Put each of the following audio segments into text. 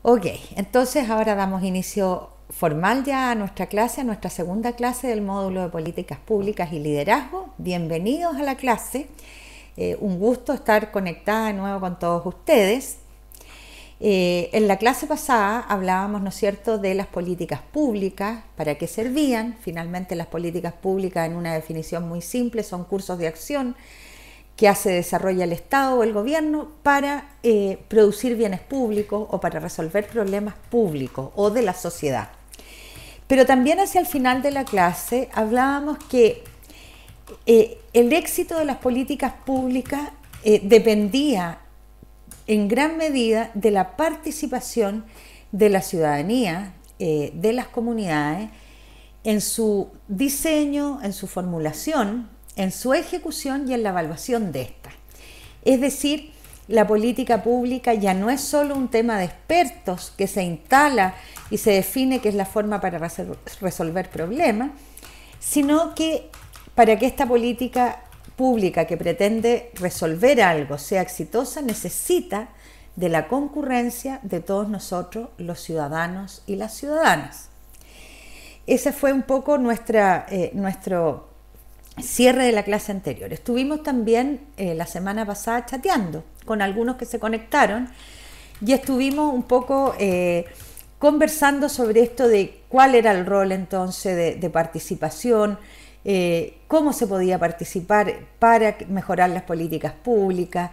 Ok, entonces ahora damos inicio formal ya a nuestra clase, a nuestra segunda clase del módulo de Políticas Públicas y Liderazgo. Bienvenidos a la clase. Un gusto estar conectada de nuevo con todos ustedes. En la clase pasada hablábamos, ¿no es cierto?, de las políticas públicas, para qué servían. Finalmente, las políticas públicas, en una definición muy simple, son cursos de acción que desarrolla el Estado o el gobierno para producir bienes públicos o para resolver problemas públicos o de la sociedad. Pero también hacia el final de la clase hablábamos que el éxito de las políticas públicas dependía en gran medida de la participación de la ciudadanía, de las comunidades, en su diseño, en su formulación, en su ejecución y en la evaluación de esta. Es decir, la política pública ya no es solo un tema de expertos que se instala y se define que es la forma para resolver problemas, sino que para que esta política pública que pretende resolver algo sea exitosa, necesita de la concurrencia de todos nosotros, los ciudadanos y las ciudadanas. Ese fue un poco nuestro cierre de la clase anterior. Estuvimos también la semana pasada chateando con algunos que se conectaron y estuvimos un poco conversando sobre esto de cuál era el rol entonces de participación, cómo se podía participar para mejorar las políticas públicas,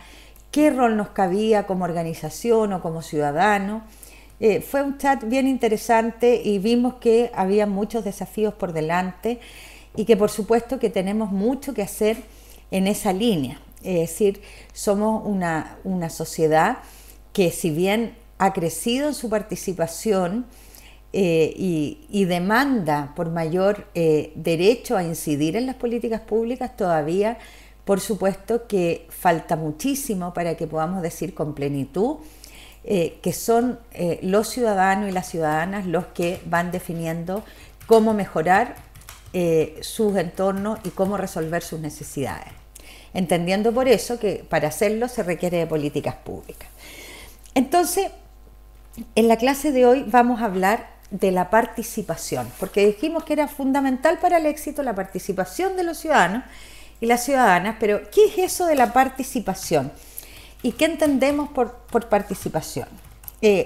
qué rol nos cabía como organización o como ciudadano. Fue un chat bien interesante y vimos que había muchos desafíos por delante y que por supuesto que tenemos mucho que hacer en esa línea. Es decir, somos una sociedad que, si bien ha crecido en su participación y demanda por mayor derecho a incidir en las políticas públicas, todavía por supuesto que falta muchísimo para que podamos decir con plenitud que son los ciudadanos y las ciudadanas los que van definiendo cómo mejorar sus entornos y cómo resolver sus necesidades, entendiendo por eso que para hacerlo se requiere de políticas públicas. Entonces, en la clase de hoy vamos a hablar de la participación, porque dijimos que era fundamental para el éxito la participación de los ciudadanos y las ciudadanas, pero ¿qué es eso de la participación? ¿Y qué entendemos por participación?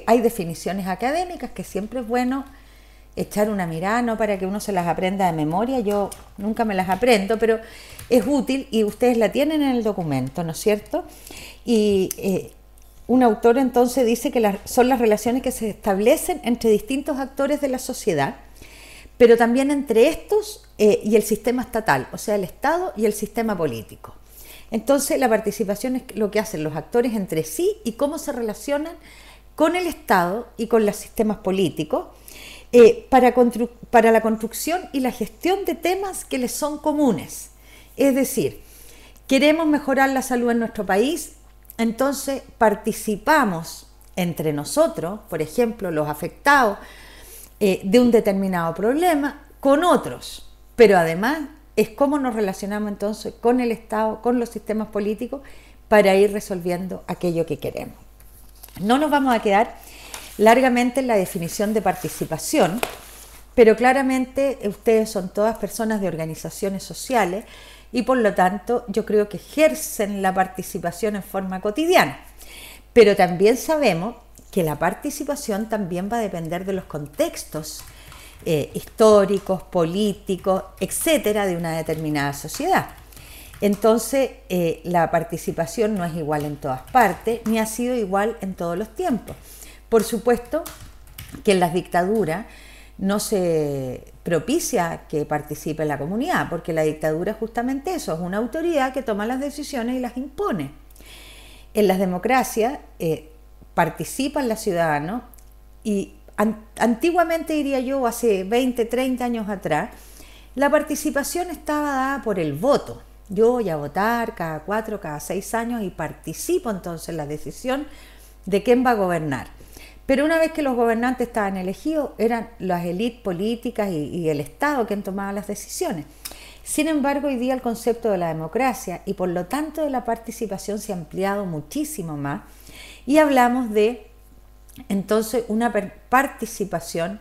Hay definiciones académicas que siempre es bueno echar una mirada, no para que uno se las aprenda de memoria, yo nunca me las aprendo, pero es útil y ustedes la tienen en el documento, ¿no es cierto? Y un autor entonces dice que son las relaciones que se establecen entre distintos actores de la sociedad, pero también entre estos y el sistema estatal, o sea, el Estado y el sistema político. Entonces, la participación es lo que hacen los actores entre sí y cómo se relacionan con el Estado y con los sistemas políticos, para la construcción y la gestión de temas que les son comunes. Es decir, queremos mejorar la salud en nuestro país, entonces participamos entre nosotros, por ejemplo, los afectados de un determinado problema, con otros, pero además es cómo nos relacionamos entonces con el Estado, con los sistemas políticos, para ir resolviendo aquello que queremos. No nos vamos a quedar largamente en la definición de participación, pero claramente ustedes son todas personas de organizaciones sociales y por lo tanto yo creo que ejercen la participación en forma cotidiana. Pero también sabemos que la participación también va a depender de los contextos históricos, políticos, etcétera, de una determinada sociedad. Entonces, la participación no es igual en todas partes, ni ha sido igual en todos los tiempos. Por supuesto que en las dictaduras no se propicia que participe la comunidad, porque la dictadura es justamente eso, es una autoridad que toma las decisiones y las impone. En las democracias participan los ciudadanos y antiguamente, diría yo, hace 20, 30 años atrás, la participación estaba dada por el voto. Yo voy a votar cada 4, cada 6 años y participo entonces en la decisión de quién va a gobernar. Pero una vez que los gobernantes estaban elegidos, eran las élites políticas y el Estado quien tomaba las decisiones. Sin embargo, hoy día el concepto de la democracia y por lo tanto de la participación se ha ampliado muchísimo más y hablamos de Entonces, una participación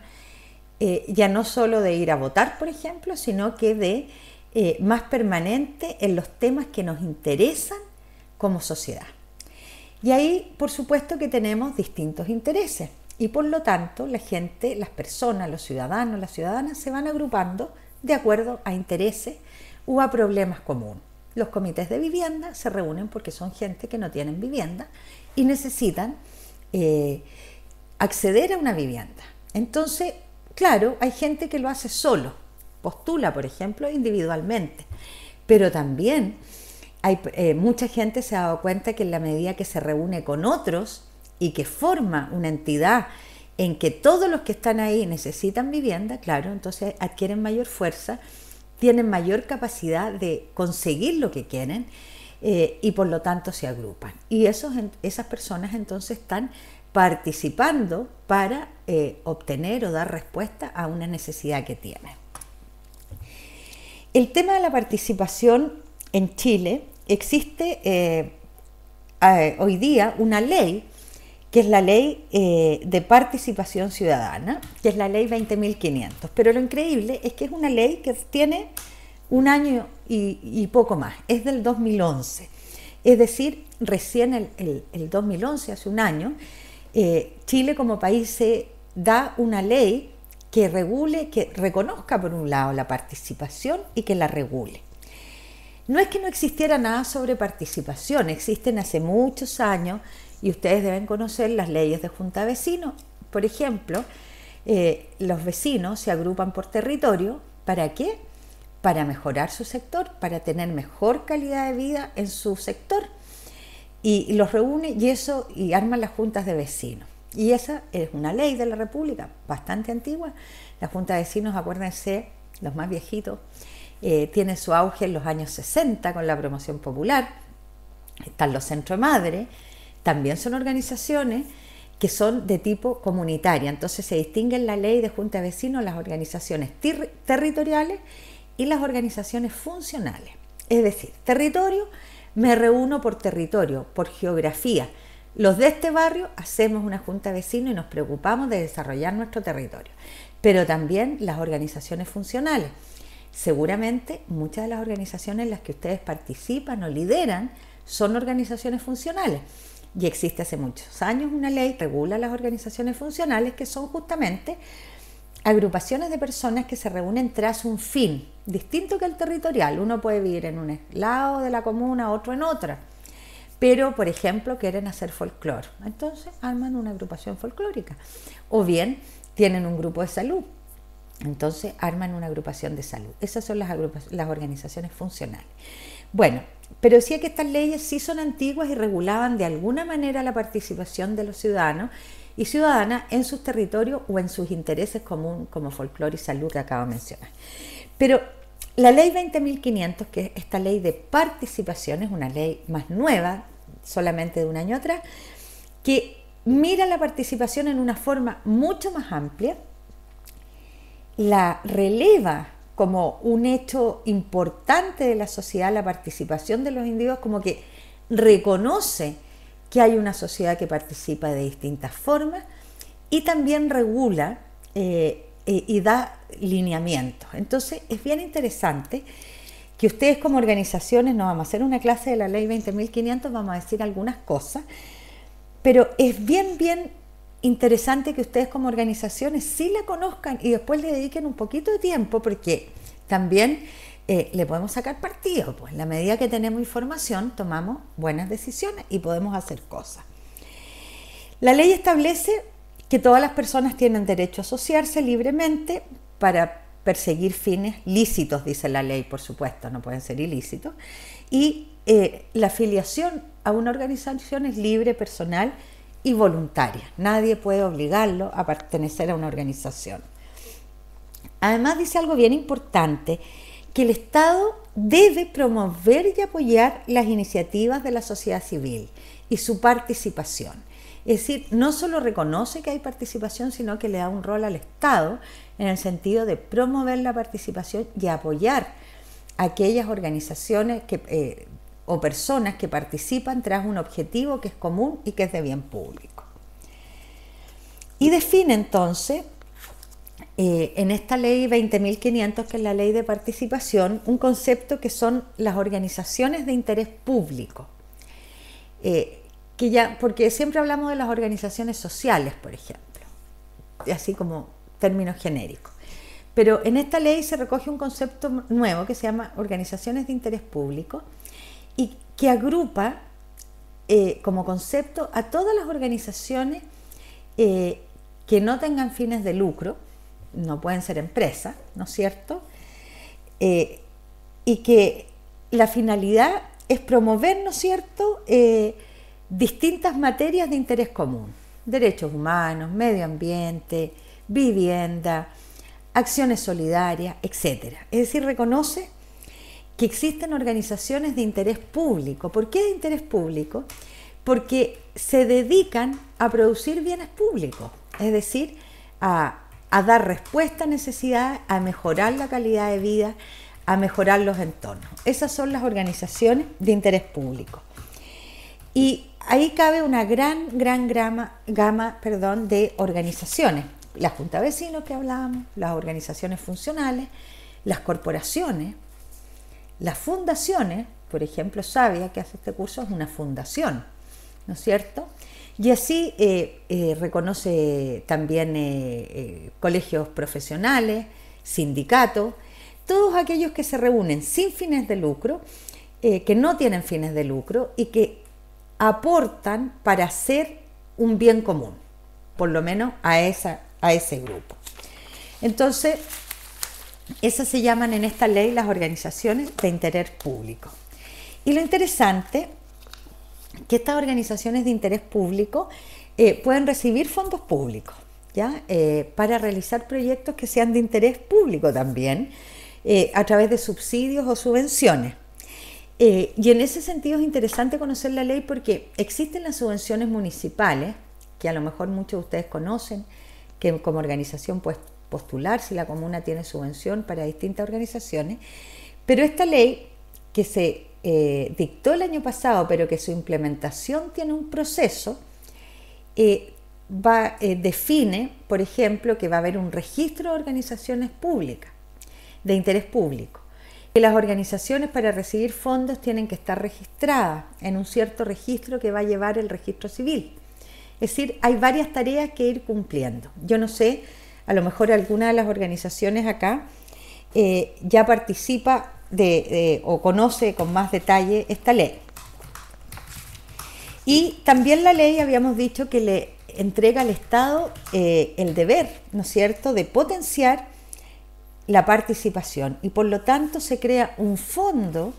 ya no solo de ir a votar, por ejemplo, sino que de más permanente en los temas que nos interesan como sociedad. Y ahí, por supuesto, que tenemos distintos intereses y por lo tanto la gente, las personas, los ciudadanos, las ciudadanas se van agrupando de acuerdo a intereses o a problemas comunes. Los comités de vivienda se reúnen porque son gente que no tienen vivienda y necesitan acceder a una vivienda. Entonces, claro, hay gente que lo hace solo, postula, por ejemplo, individualmente, pero también hay mucha gente se ha dado cuenta que en la medida que se reúne con otros y que forma una entidad en que todos los que están ahí necesitan vivienda, claro, entonces adquieren mayor fuerza, tienen mayor capacidad de conseguir lo que quieren y por lo tanto se agrupan. Y esas personas entonces están participando para obtener o dar respuesta a una necesidad que tienen. El tema de la participación en Chile existe hoy día una ley que es la ley de participación ciudadana, que es la ley 20.500. Pero lo increíble es que es una ley que tiene un año y poco más, es del 2011. Es decir, recién el 2011, hace un año, Chile como país se da una ley que regule, que reconozca por un lado la participación y que la regule. No es que no existiera nada sobre participación, existen hace muchos años y ustedes deben conocer las leyes de junta de vecinos. Por ejemplo, los vecinos se agrupan por territorio. ¿Para qué? Para mejorar su sector, para tener mejor calidad de vida en su sector. Y los reúne y arman las juntas de vecinos. Y esa es una ley de la República bastante antigua. La junta de vecinos, acuérdense, los más viejitos, tiene su auge en los años 60 con la promoción popular. Están los centros madre, también son organizaciones que son de tipo comunitaria. Entonces se distingue en la ley de junta de vecinos las organizaciones territoriales y las organizaciones funcionales. Es decir, territorio, me reúno por territorio, por geografía. Los de este barrio hacemos una junta de vecinos y nos preocupamos de desarrollar nuestro territorio. Pero también las organizaciones funcionales. Seguramente muchas de las organizaciones en las que ustedes participan o lideran son organizaciones funcionales. Y existe hace muchos años una ley que regula las organizaciones funcionales, que son justamente agrupaciones de personas que se reúnen tras un fin, distinto que el territorial. Uno puede vivir en un lado de la comuna, otro en otra. Pero, por ejemplo, quieren hacer folclore. Entonces arman una agrupación folclórica. O bien tienen un grupo de salud. Entonces arman una agrupación de salud. Esas son las organizaciones funcionales. Bueno, pero decía que estas leyes sí son antiguas y regulaban de alguna manera la participación de los ciudadanos y ciudadanas en sus territorios o en sus intereses comunes como folclore y salud que acabo de mencionar. Pero la ley 20.500, que es esta ley de participación, es una ley más nueva, solamente de un año atrás, que mira la participación en una forma mucho más amplia, la releva como un hecho importante de la sociedad, la participación de los individuos, como que reconoce que hay una sociedad que participa de distintas formas y también regula y da lineamientos. Entonces es bien interesante que ustedes como organizaciones, no vamos a hacer una clase de la ley 20.500, vamos a decir algunas cosas, pero es bien interesante que ustedes como organizaciones sí la conozcan y después le dediquen un poquito de tiempo, porque también le podemos sacar partido. Pues en la medida que tenemos información tomamos buenas decisiones y podemos hacer cosas. La ley establece que todas las personas tienen derecho a asociarse libremente para perseguir fines lícitos, dice la ley, por supuesto, no pueden ser ilícitos, y la afiliación a una organización es libre, personal y voluntaria. Nadie puede obligarlo a pertenecer a una organización. Además dice algo bien importante, que el Estado debe promover y apoyar las iniciativas de la sociedad civil y su participación. Es decir, no solo reconoce que hay participación, sino que le da un rol al Estado en el sentido de promover la participación y apoyar a aquellas organizaciones o personas que participan tras un objetivo que es común y que es de bien público. Y define entonces, en esta ley 20.500, que es la ley de participación, un concepto que son las organizaciones de interés público. Porque siempre hablamos de las organizaciones sociales, por ejemplo, así como términos genéricos. Pero en esta ley se recoge un concepto nuevo que se llama organizaciones de interés público y que agrupa como concepto a todas las organizaciones que no tengan fines de lucro, no pueden ser empresas, ¿no es cierto? Y que la finalidad es promover, ¿no es cierto?, distintas materias de interés común: derechos humanos, medio ambiente, vivienda, acciones solidarias, etc. Es decir, reconoce que existen organizaciones de interés público. ¿Por qué de interés público? Porque se dedican a producir bienes públicos, es decir, a dar respuesta a necesidades, a mejorar la calidad de vida, a mejorar los entornos. Esas son las organizaciones de interés público. Y ahí cabe una gran gama de organizaciones. La Junta de Vecinos que hablábamos, las organizaciones funcionales, las corporaciones, las fundaciones. Por ejemplo, Sabia, que hace este curso, es una fundación, ¿no es cierto? Y así reconoce también colegios profesionales, sindicatos, todos aquellos que se reúnen sin fines de lucro, que no tienen fines de lucro y que aportan para hacer un bien común, por lo menos a ese grupo. Entonces, esas se llaman en esta ley las organizaciones de interés público. Y lo interesante que estas organizaciones de interés público pueden recibir fondos públicos, ¿ya? Para realizar proyectos que sean de interés público también, a través de subsidios o subvenciones. Y en ese sentido es interesante conocer la ley porque existen las subvenciones municipales, que a lo mejor muchos de ustedes conocen, que como organización puede postular si la comuna tiene subvención para distintas organizaciones, pero esta ley que se dictó el año pasado, pero que su implementación tiene un proceso, define, por ejemplo, que va a haber un registro de organizaciones públicas de interés público, que las organizaciones para recibir fondos tienen que estar registradas en un cierto registro que va a llevar el registro civil. Es decir, hay varias tareas que ir cumpliendo. Yo no sé, a lo mejor alguna de las organizaciones acá ya participa o conoce con más detalle esta ley. Y también la ley, habíamos dicho, que le entrega al Estado el deber, ¿no es cierto?, de potenciar la participación, y por lo tanto se crea un fondo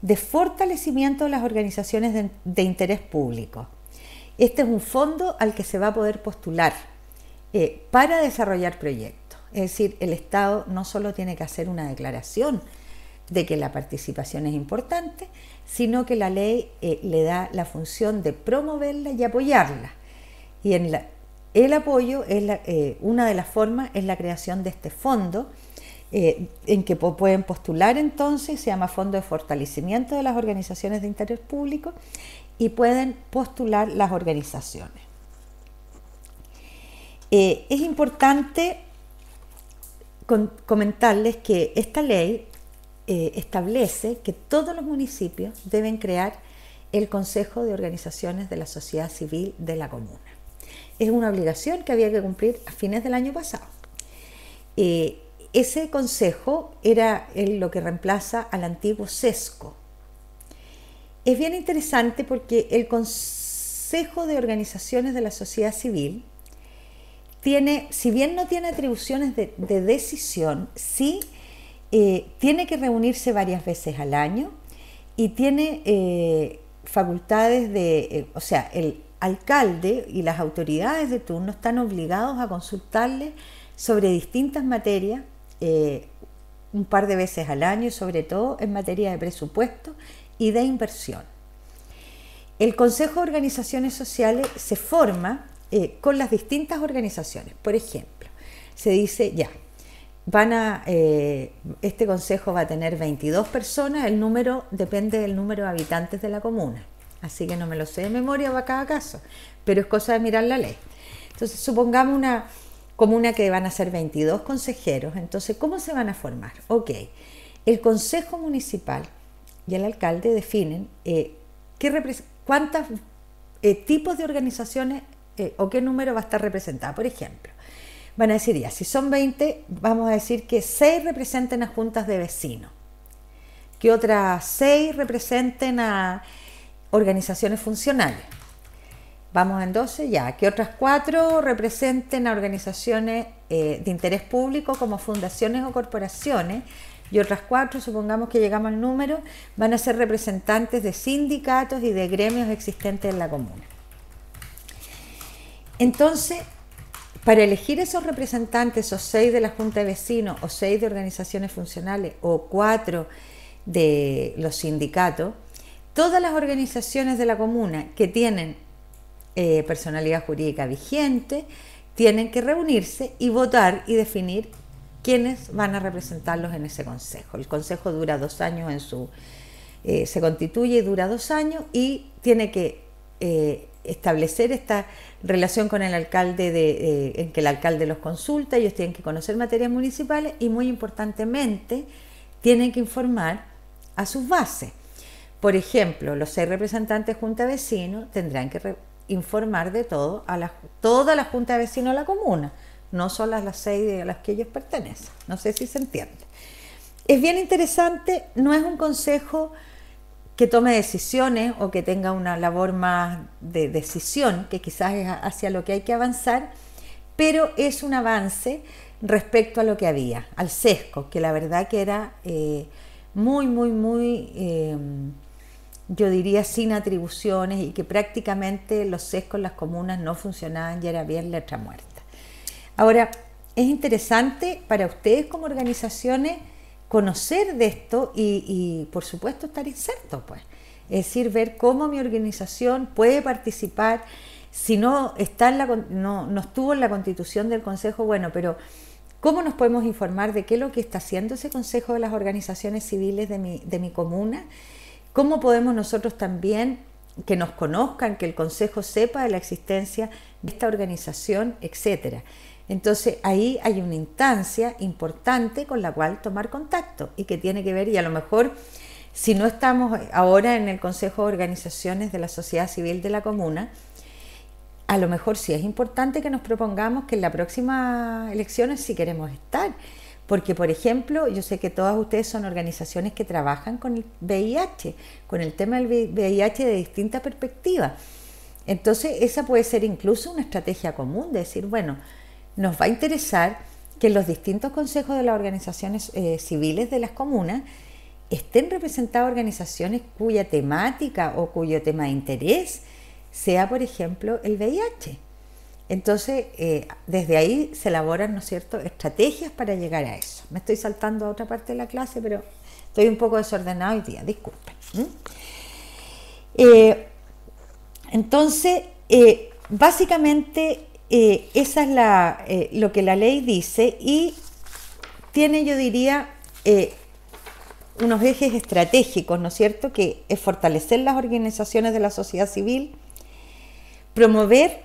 de fortalecimiento de las organizaciones de interés público. Este es un fondo al que se va a poder postular para desarrollar proyectos. Es decir, el Estado no solo tiene que hacer una declaración de que la participación es importante, sino que la ley le da la función de promoverla y apoyarla. Y el apoyo, una de las formas es la creación de este fondo, en que pueden postular entonces, se llama Fondo de Fortalecimiento de las Organizaciones de Interés Público, y pueden postular las organizaciones. Es importante comentarles que esta ley establece que todos los municipios deben crear el Consejo de Organizaciones de la Sociedad Civil de la comuna. Es una obligación que había que cumplir a fines del año pasado. Ese consejo era lo que reemplaza al antiguo CESCO. Es bien interesante porque el Consejo de Organizaciones de la Sociedad Civil si bien no tiene atribuciones de decisión, sí tiene que reunirse varias veces al año y tiene facultades o sea, el alcalde y las autoridades de turno están obligados a consultarle sobre distintas materias un par de veces al año, y sobre todo en materia de presupuesto y de inversión. El Consejo de Organizaciones Sociales se forma con las distintas organizaciones. Por ejemplo, se dice ya, este consejo va a tener 22 personas, el número depende del número de habitantes de la comuna, así que no me lo sé de memoria para cada caso, pero es cosa de mirar la ley. Entonces, supongamos una comuna que van a ser 22 consejeros. Entonces, ¿cómo se van a formar? Ok, el consejo municipal y el alcalde definen cuántos tipos de organizaciones o qué número va a estar representada. Por ejemplo, van a decir ya, si son 20, vamos a decir que 6 representen a juntas de vecinos, que otras 6 representen a organizaciones funcionales. Vamos en 12 ya, que otras 4 representen a organizaciones de interés público como fundaciones o corporaciones, y otras 4, supongamos que llegamos al número, van a ser representantes de sindicatos y de gremios existentes en la comuna. Entonces, para elegir esos representantes, esos 6 de la Junta de Vecinos, o 6 de organizaciones funcionales, o 4 de los sindicatos, todas las organizaciones de la comuna que tienen personalidad jurídica vigente tienen que reunirse y votar y definir quiénes van a representarlos en ese consejo. El consejo dura 2 años se constituye y dura 2 años y tiene que establecer esta relación con el alcalde en que el alcalde los consulta. Ellos tienen que conocer materias municipales y, muy importantemente, tienen que informar a sus bases. Por ejemplo, los 6 representantes de Junta de Vecinos tendrán que informar de todo a toda la Junta de Vecinos de la comuna, no solo a las 6 a las que ellos pertenecen. No sé si se entiende. Es bien interesante, no es un consejo que tome decisiones o que tenga una labor más de decisión, que quizás es hacia lo que hay que avanzar, pero es un avance respecto a lo que había, al sesco, que la verdad que era muy, yo diría, sin atribuciones, y que prácticamente los sescos en las comunas no funcionaban y era bien letra muerta. Ahora, es interesante para ustedes como organizaciones conocer de esto y por supuesto estar insertos, pues. Es decir, ver cómo mi organización puede participar. Si no estuvo en la constitución del consejo, bueno, pero ¿cómo nos podemos informar de qué es lo que está haciendo ese consejo de las organizaciones civiles de mi comuna? ¿Cómo podemos nosotros también que nos conozcan, que el consejo sepa de la existencia de esta organización, etcétera? Entonces ahí hay una instancia importante con la cual tomar contacto y que tiene que ver, y a lo mejor si no estamos ahora en el Consejo de Organizaciones de la Sociedad Civil de la Comuna, a lo mejor sí es importante que nos propongamos que en la próxima elecciones sí queremos estar, porque por ejemplo yo sé que todas ustedes son organizaciones que trabajan con el VIH, con el tema del VIH de distintas perspectivas. Entonces esa puede ser incluso una estrategia común de decir, bueno, nos va a interesar que en los distintos consejos de las organizaciones civiles de las comunas estén representadas organizaciones cuya temática o cuyo tema de interés sea, por ejemplo, el VIH. Entonces, desde ahí se elaboran, ¿no es cierto?, estrategias para llegar a eso. Me estoy saltando a otra parte de la clase, pero estoy un poco desordenado hoy día, disculpen. Entonces, básicamente, esa es lo que la ley dice, y tiene, yo diría, unos ejes estratégicos, ¿no es cierto?, que es fortalecer las organizaciones de la sociedad civil, promover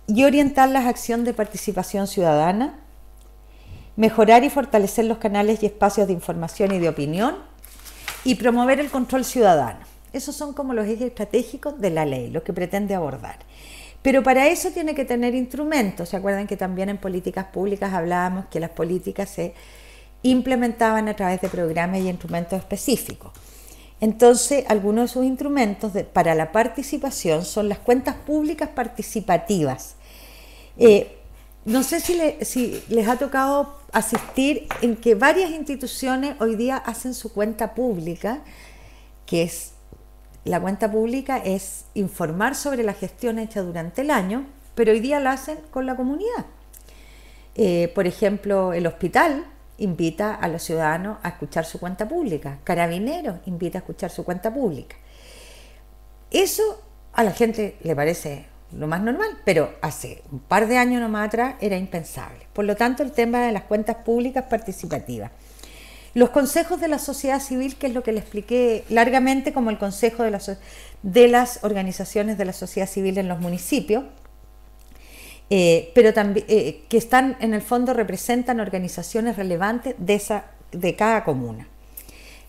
y orientar las acciones de participación ciudadana, mejorar y fortalecer los canales y espacios de información y de opinión, y promover el control ciudadano. Esos son como los ejes estratégicos de la ley, lo que pretende abordar. Pero para eso tiene que tener instrumentos. ¿Se acuerdan que también en políticas públicas hablábamos que las políticas se implementaban a través de programas y instrumentos específicos? Entonces, algunos de sus instrumentos para la participación son las cuentas públicas participativas. No sé si les ha tocado asistir en que varias instituciones hoy día hacen su cuenta pública, que es, la cuenta pública es informar sobre la gestión hecha durante el año, pero hoy día la hacen con la comunidad. Por ejemplo, el hospital invita a los ciudadanos a escuchar su cuenta pública, Carabineros invita a escuchar su cuenta pública. Eso a la gente le parece lo más normal, pero hace un par de años nomás atrás era impensable. Por lo tanto, el tema de las cuentas públicas participativas. Los consejos de la sociedad civil, que es lo que le expliqué largamente como el consejo de las organizaciones de la sociedad civil en los municipios, pero también que están en el fondo representan organizaciones relevantes de cada comuna.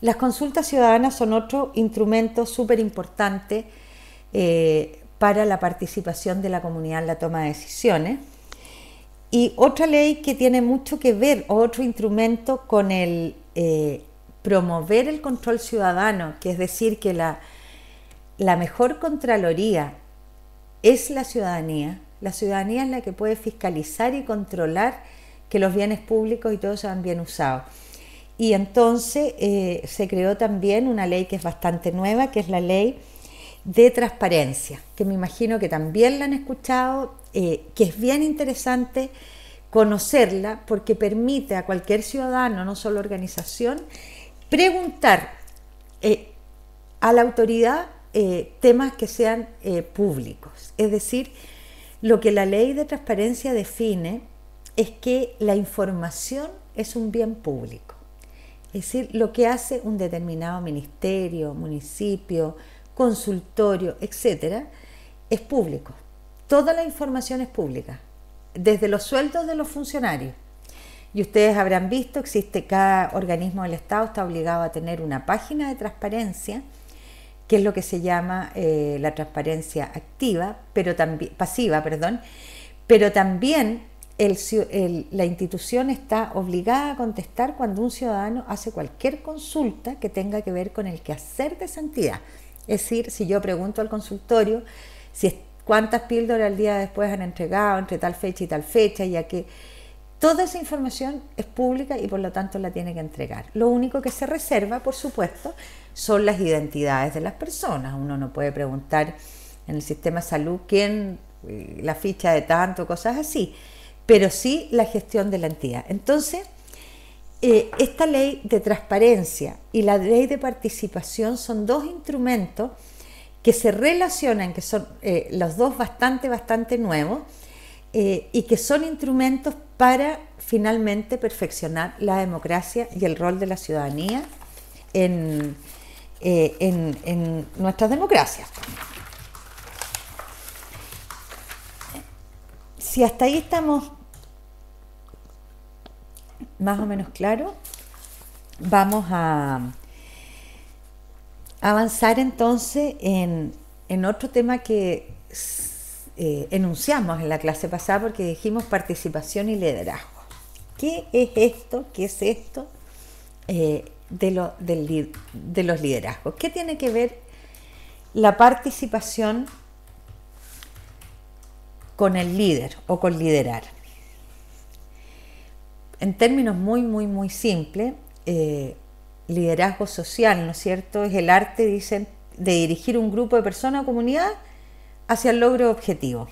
Las consultas ciudadanas son otro instrumento súper importante para la participación de la comunidad en la toma de decisiones. Y otra ley que tiene mucho que ver, otro instrumento con el promover el control ciudadano, que es decir, que la mejor contraloría es la ciudadanía. La ciudadanía es la que puede fiscalizar y controlar que los bienes públicos y todos sean bien usados. Y entonces se creó también una ley que es bastante nueva, que es la ley de transparencia, que me imagino que también la han escuchado, que es bien interesante conocerla porque permite a cualquier ciudadano, no solo organización, preguntar a la autoridad temas que sean públicos. Es decir, lo que la ley de transparencia define es que la información es un bien público. Es decir, lo que hace un determinado ministerio, municipio, consultorio, etcétera, es público. Toda la información es pública, desde los sueldos de los funcionarios. Y ustedes habrán visto, existe cada organismo del Estado, está obligado a tener una página de transparencia, que es lo que se llama la transparencia activa, pero también, pasiva, pero también la institución está obligada a contestar cuando un ciudadano hace cualquier consulta que tenga que ver con el quehacer de esa entidad. Es decir, si yo pregunto al consultorio cuántas píldoras al día después han entregado entre tal fecha y tal fecha, ya que toda esa información es pública y por lo tanto la tiene que entregar. Lo único que se reserva, por supuesto, son las identidades de las personas. Uno no puede preguntar en el sistema de salud quién, la ficha de tanto, cosas así, pero sí la gestión de la entidad. Entonces, esta ley de transparencia y la ley de participación son dos instrumentos que se relacionan, que son los dos bastante nuevos, y que son instrumentos para finalmente perfeccionar la democracia y el rol de la ciudadanía en nuestras democracias. Si hasta ahí estamos más o menos claros, vamos a avanzar entonces en otro tema que enunciamos en la clase pasada, porque dijimos participación y liderazgo. ¿Qué es esto? ¿Qué es esto de los liderazgos? ¿Qué tiene que ver la participación con el líder o con liderar? En términos muy simples, liderazgo social, ¿no es cierto? Es el arte, dicen, de dirigir un grupo de personas o comunidad hacia el logro de objetivos,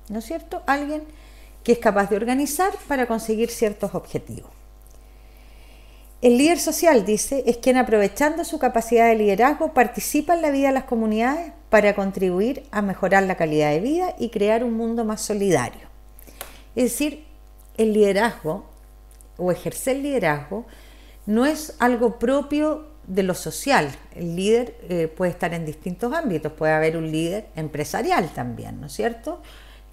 ¿no es cierto? Alguien que es capaz de organizar para conseguir ciertos objetivos. El líder social, dice, es quien, aprovechando su capacidad de liderazgo, participa en la vida de las comunidades para contribuir a mejorar la calidad de vida y crear un mundo más solidario. Es decir, el liderazgo o ejercer liderazgo no es algo propio de lo social. El líder puede estar en distintos ámbitos. Puede haber un líder empresarial también, ¿no es cierto?,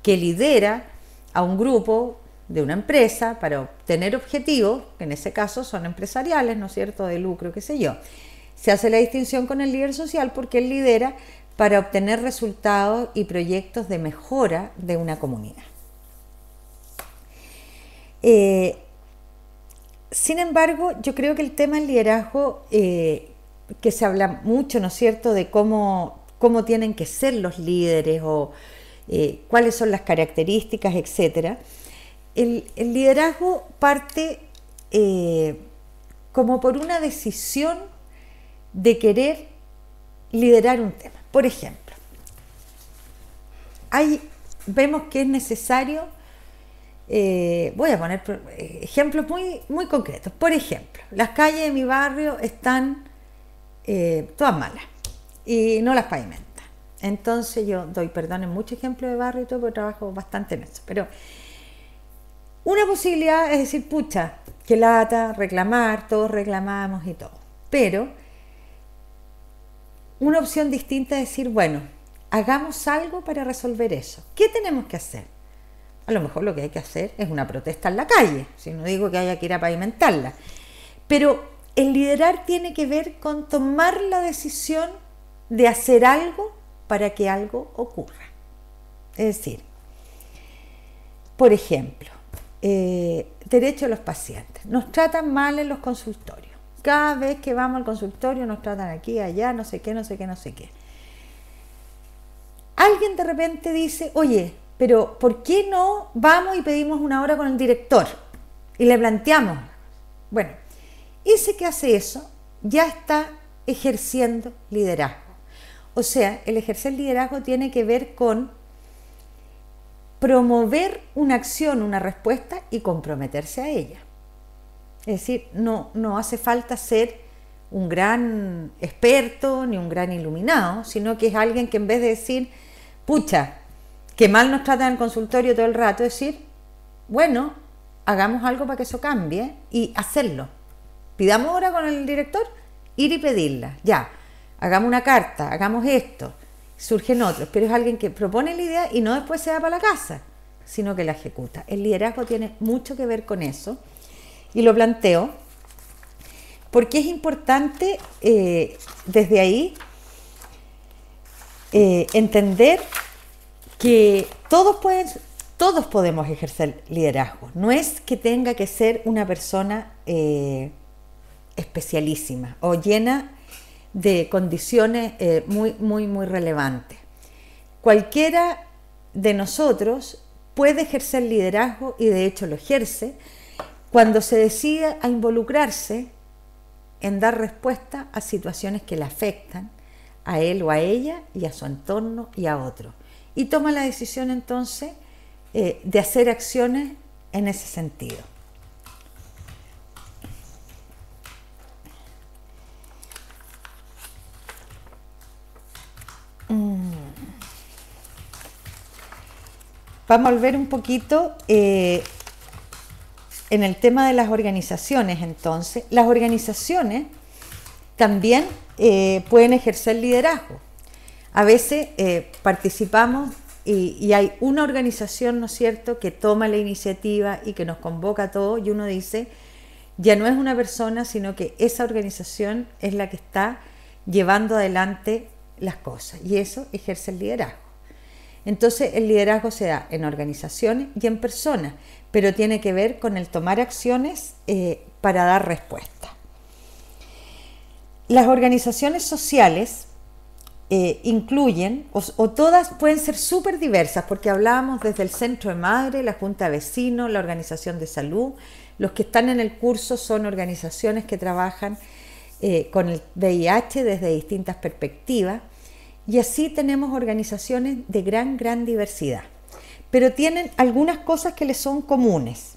que lidera a un grupo de una empresa para obtener objetivos, que en ese caso son empresariales, ¿no es cierto?, de lucro, qué sé yo. Se hace la distinción con el líder social porque él lidera para obtener resultados y proyectos de mejora de una comunidad. Sin embargo, yo creo que el tema del liderazgo, que se habla mucho, ¿no es cierto?, de cómo tienen que ser los líderes o cuáles son las características, etcétera. El liderazgo parte como por una decisión de querer liderar un tema. Por ejemplo, vemos que es necesario, voy a poner ejemplos muy concretos. Por ejemplo, las calles de mi barrio están todas malas y no las pavimentan. Entonces yo doy, perdonen, muchos ejemplos de barrio y todo, porque trabajo bastante en eso. Pero una posibilidad es decir, pucha, qué lata, reclamar, todos reclamamos y todo. Pero una opción distinta es decir, bueno, hagamos algo para resolver eso. ¿Qué tenemos que hacer? A lo mejor lo que hay que hacer es una protesta en la calle, si no digo que haya que ir a pavimentarla. Pero el liderar tiene que ver con tomar la decisión de hacer algo para que algo ocurra. Es decir, por ejemplo, derecho de los pacientes. Nos tratan mal en los consultorios. Cada vez que vamos al consultorio nos tratan aquí, allá, no sé qué, no sé qué, no sé qué. Alguien de repente dice, oye, pero ¿por qué no vamos y pedimos una hora con el director? Y le planteamos. Bueno, ese que hace eso ya está ejerciendo liderazgo. O sea, el ejercer liderazgo tiene que ver con promover una acción, una respuesta y comprometerse a ella. Es decir, no hace falta ser un gran experto ni un gran iluminado, sino que es alguien que en vez de decir, pucha, que mal nos tratan en el consultorio todo el rato, decir, bueno, hagamos algo para que eso cambie y hacerlo. Pidamos hora con el director, ir y pedirla, ya, hagamos una carta, hagamos esto. Surgen otros, pero es alguien que propone la idea y no después se va para la casa, sino que la ejecuta. El liderazgo tiene mucho que ver con eso y lo planteo porque es importante desde ahí entender que todos podemos ejercer liderazgo. No es que tenga que ser una persona especialísima o llena de condiciones muy relevantes. Cualquiera de nosotros puede ejercer liderazgo y de hecho lo ejerce cuando se decide a involucrarse en dar respuesta a situaciones que le afectan a él o a ella y a su entorno y a otro. Y toma la decisión entonces de hacer acciones en ese sentido. Vamos a volver un poquito en el tema de las organizaciones. Entonces, las organizaciones también pueden ejercer liderazgo. A veces participamos y hay una organización, ¿no es cierto?, que toma la iniciativa y que nos convoca a todos y uno dice, ya no es una persona, sino que esa organización es la que está llevando adelante las cosas y eso ejerce el liderazgo. Entonces el liderazgo se da en organizaciones y en personas, pero tiene que ver con el tomar acciones para dar respuesta. Las organizaciones sociales incluyen, o todas pueden ser súper diversas, porque hablábamos desde el centro de madre, la junta de vecinos, la organización de salud. Los que están en el curso son organizaciones que trabajan con el VIH desde distintas perspectivas. Y así tenemos organizaciones de gran diversidad, pero tienen algunas cosas que les son comunes.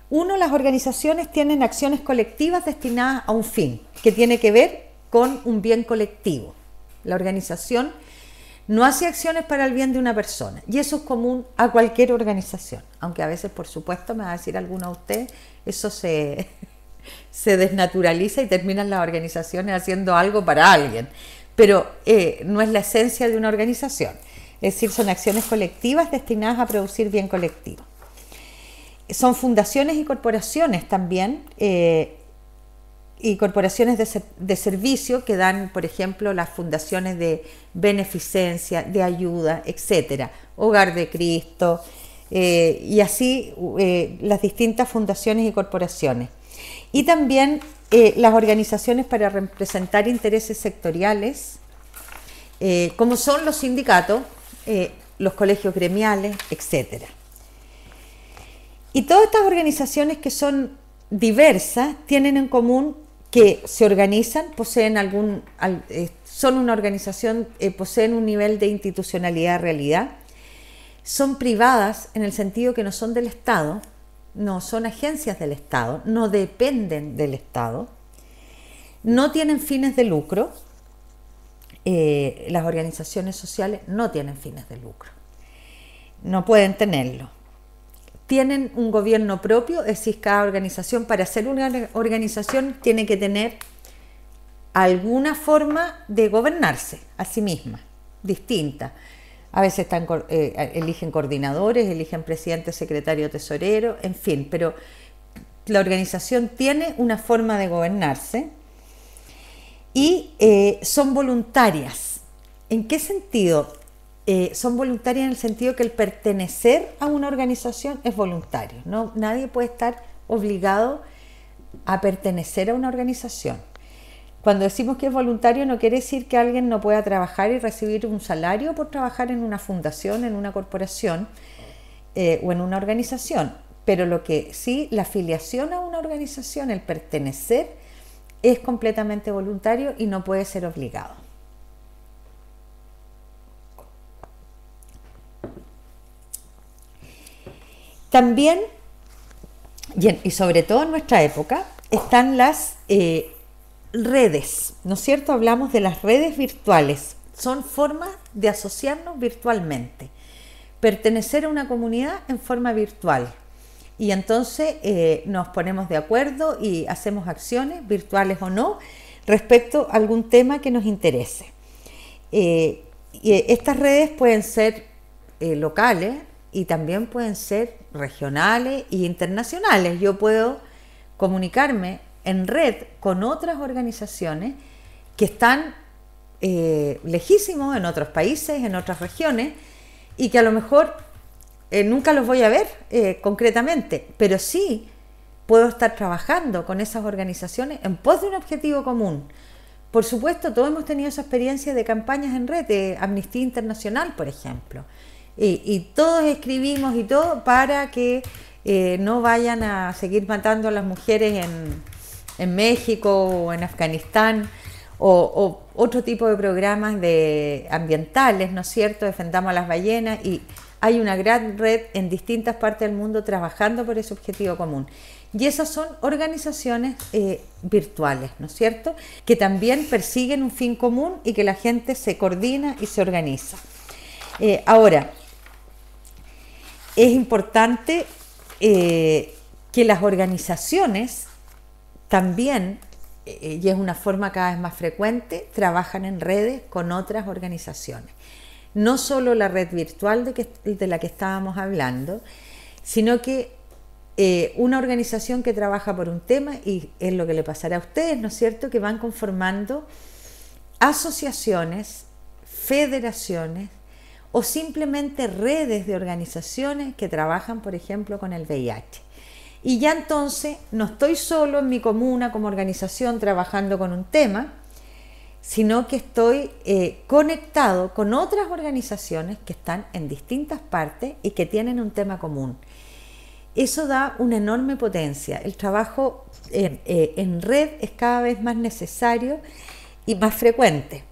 Uno, las organizaciones tienen acciones colectivas destinadas a un fin, que tiene que ver con un bien colectivo. La organización no hace acciones para el bien de una persona, y eso es común a cualquier organización, aunque a veces, por supuesto, me va a decir alguno de ustedes, eso se desnaturaliza y terminan las organizaciones haciendo algo para alguien. Pero no es la esencia de una organización, es decir, son acciones colectivas destinadas a producir bien colectivo. Son fundaciones y corporaciones también, y corporaciones de servicio que dan, por ejemplo, las fundaciones de beneficencia, de ayuda, etcétera, Hogar de Cristo, y así las distintas fundaciones y corporaciones. Y también las organizaciones para representar intereses sectoriales, como son los sindicatos, los colegios gremiales, etc. Y todas estas organizaciones que son diversas tienen en común que se organizan, son una organización, poseen un nivel de institucionalidad de realidad, son privadas en el sentido que no son del Estado, no son agencias del Estado, no dependen del Estado, no tienen fines de lucro. Las organizaciones sociales no tienen fines de lucro, no pueden tenerlo. Tienen un gobierno propio, es decir, cada organización, para ser una organización, tiene que tener alguna forma de gobernarse a sí misma, distinta. A veces eligen coordinadores, eligen presidente, secretario, tesorero, en fin, pero la organización tiene una forma de gobernarse y son voluntarias. ¿En qué sentido? Son voluntarias en el sentido que el pertenecer a una organización es voluntario. ¿No? Nadie puede estar obligado a pertenecer a una organización. Cuando decimos que es voluntario no quiere decir que alguien no pueda trabajar y recibir un salario por trabajar en una fundación, en una corporación o en una organización. Pero lo que sí, la afiliación a una organización, el pertenecer, es completamente voluntario y no puede ser obligado. También, y sobre todo en nuestra época, están las redes, ¿no es cierto? Hablamos de las redes virtuales. Son formas de asociarnos virtualmente, pertenecer a una comunidad en forma virtual. Y entonces nos ponemos de acuerdo y hacemos acciones, virtuales o no, respecto a algún tema que nos interese. Y estas redes pueden ser locales y también pueden ser regionales e internacionales. Yo puedo comunicarme en red con otras organizaciones que están lejísimos en otros países, en otras regiones, y que a lo mejor nunca los voy a ver concretamente, pero sí puedo estar trabajando con esas organizaciones en pos de un objetivo común. Por supuesto, todos hemos tenido esa experiencia de campañas en red, de Amnistía Internacional, por ejemplo, y todos escribimos y todo para que no vayan a seguir matando a las mujeres en México o en Afganistán, o otro tipo de programas ambientales, ¿no es cierto? Defendamos a las ballenas, y hay una gran red en distintas partes del mundo trabajando por ese objetivo común. Y esas son organizaciones virtuales, ¿no es cierto?, que también persiguen un fin común y que la gente se coordina y se organiza. Ahora, es importante que las organizaciones también, y es una forma cada vez más frecuente, trabajan en redes con otras organizaciones. No solo la red virtual de la que estábamos hablando, sino que una organización que trabaja por un tema, y es lo que le pasará a ustedes, ¿no es cierto?, que van conformando asociaciones, federaciones o simplemente redes de organizaciones que trabajan, por ejemplo, con el VIH. Y ya entonces no estoy solo en mi comuna como organización trabajando con un tema, sino que estoy conectado con otras organizaciones que están en distintas partes y que tienen un tema común. Eso da una enorme potencia. El trabajo en red es cada vez más necesario y más frecuente.